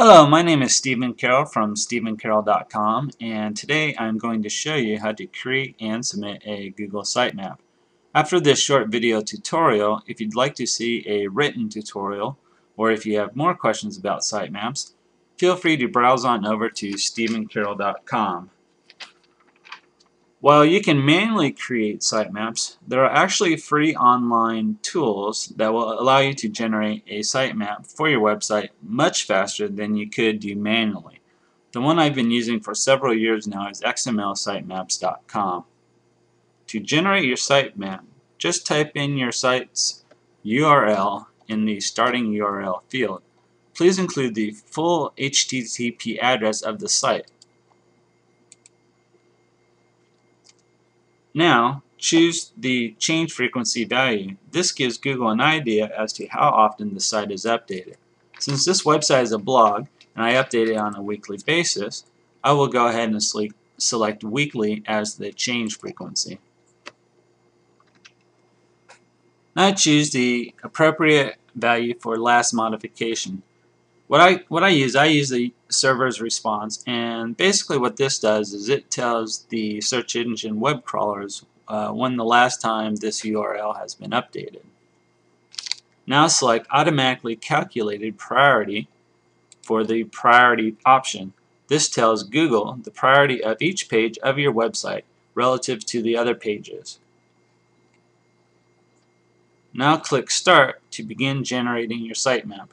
Hello, my name is Stephen Carroll from stephencarroll.com, and today I'm going to show you how to create and submit a Google sitemap. After this short video tutorial, if you'd like to see a written tutorial, or if you have more questions about sitemaps, feel free to browse on over to stephencarroll.com. While you can manually create sitemaps, there are actually free online tools that will allow you to generate a sitemap for your website much faster than you could do manually. The one I've been using for several years now is xmlsitemaps.com. To generate your sitemap, just type in your site's URL in the starting URL field. Please include the full HTTP address of the site. Now, choose the change frequency value. This gives Google an idea as to how often the site is updated. Since this website is a blog and I update it on a weekly basis, I will go ahead and select weekly as the change frequency. Now choose the appropriate value for last modification. What I use the server's response, and basically what this does is it tells the search engine web crawlers when the last time this URL has been updated. Now select automatically calculated priority for the priority option. This tells Google the priority of each page of your website relative to the other pages. Now click Start to begin generating your sitemap.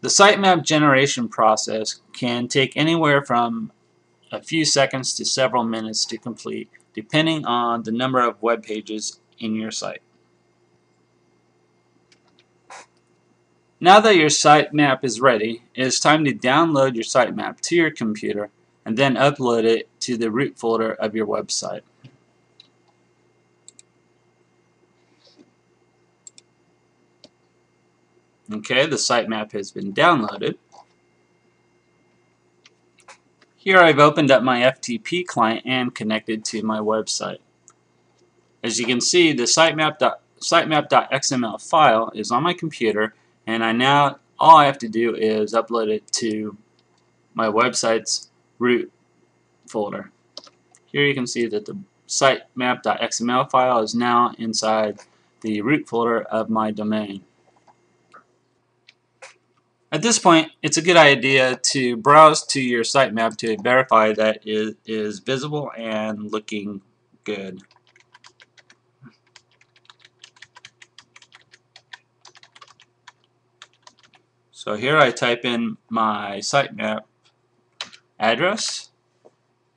The sitemap generation process can take anywhere from a few seconds to several minutes to complete, depending on the number of web pages in your site. Now that your sitemap is ready, it is time to download your sitemap to your computer and then upload it to the root folder of your website. Okay, the sitemap has been downloaded. Here I've opened up my FTP client and connected to my website. As you can see, the sitemap.xml file is on my computer, and all I have to do is upload it to my website's root folder. Here you can see that the sitemap.xml file is now inside the root folder of my domain. At this point, it's a good idea to browse to your sitemap to verify that it is visible and looking good. So here I type in my sitemap address,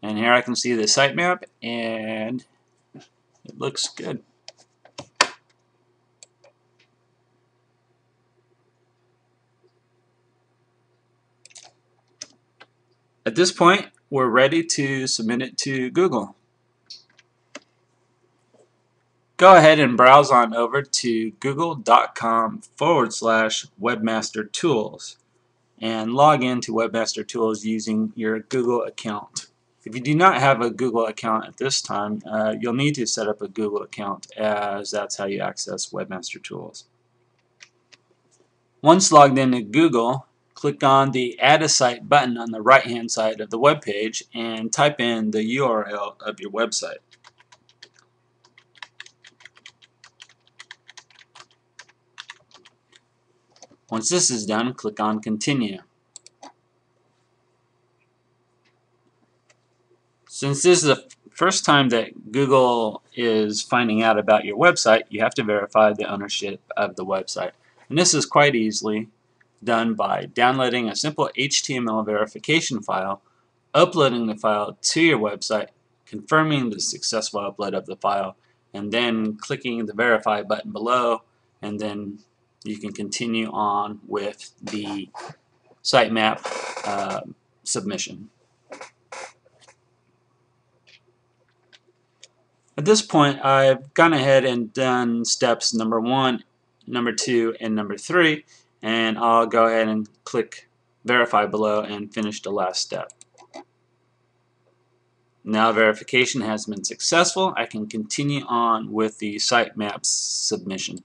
and here I can see the sitemap, and it looks good. At this point, we're ready to submit it to Google. Go ahead and browse on over to google.com/webmastertools and log into Webmaster Tools using your Google account. If you do not have a Google account at this time, you'll need to set up a Google account, as that's how you access Webmaster Tools. Once logged into Google, click on the Add a Site button on the right hand side of the web page and type in the URL of your website. Once this is done, click on Continue. Since this is the first time that Google is finding out about your website, you have to verify the ownership of the website. And this is quite easily done by downloading a simple HTML verification file, uploading the file to your website, confirming the successful upload of the file, and then clicking the Verify button below, and then you can continue on with the sitemap submission. At this point, I've gone ahead and done steps number 1, number 2, and number 3, and I'll go ahead and click Verify below and finish the last step. Now verification has been successful. I can continue on with the sitemap submission.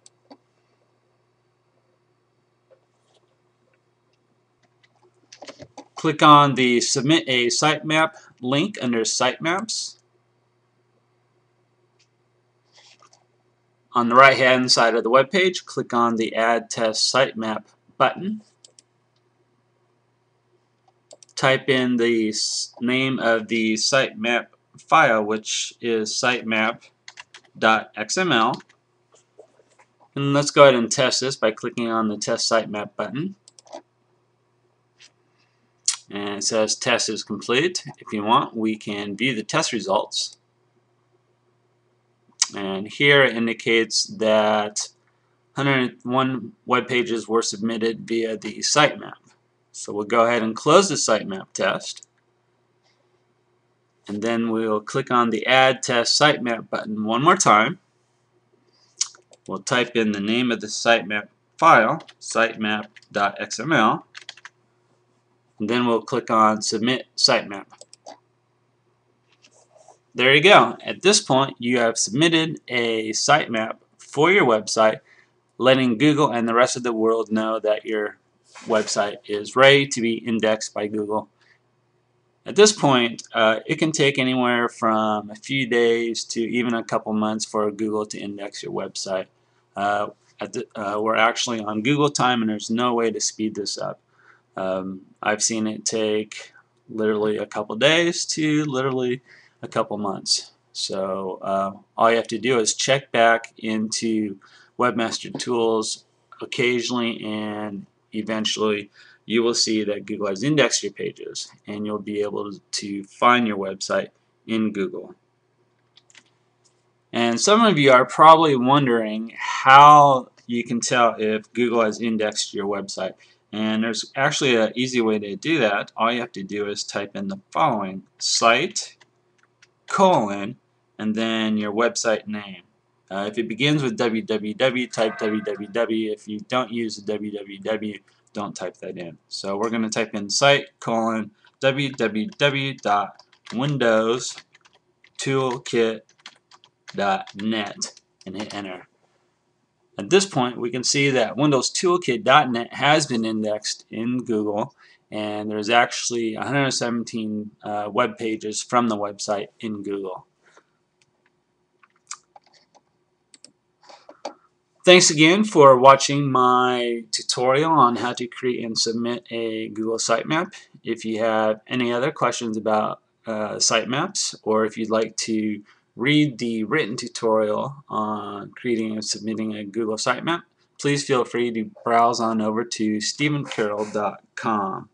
Click on the Submit a Sitemap link under Sitemaps. On the right hand side of the web page, click on the Add Test Sitemap button. Type in the name of the sitemap file, which is sitemap.xml. And let's go ahead and test this by clicking on the Test Sitemap button. And it says test is complete. If you want, we can view the test results. And here it indicates that 101 web pages were submitted via the sitemap. So we'll go ahead and close the sitemap test. And then we'll click on the Add Test Sitemap button one more time. We'll type in the name of the sitemap file, sitemap.xml. And then we'll click on Submit Sitemap. There you go. At this point, you have submitted a sitemap for your website, letting Google and the rest of the world know that your website is ready to be indexed by Google. At this point, it can take anywhere from a few days to even a couple months for Google to index your website. We're actually on Google time, and there's no way to speed this up. I've seen it take literally a couple days to literally a couple months. So all you have to do is check back into Webmaster Tools occasionally, and eventually you will see that Google has indexed your pages, and you'll be able to find your website in Google. And some of you are probably wondering how you can tell if Google has indexed your website. And there's actually an easy way to do that. All you have to do is type in the following: site, and then your website name. If it begins with www, type www. If you don't use the www, don't type that in. So we're going to type in site, www.windowstoolkit.net and hit enter. At this point, we can see that windowstoolkit.net has been indexed in Google, and there's actually 117 web pages from the website in Google. Thanks again for watching my tutorial on how to create and submit a Google sitemap. If you have any other questions about sitemaps, or if you'd like to read the written tutorial on creating and submitting a Google sitemap, please feel free to browse on over to stephencarroll.com.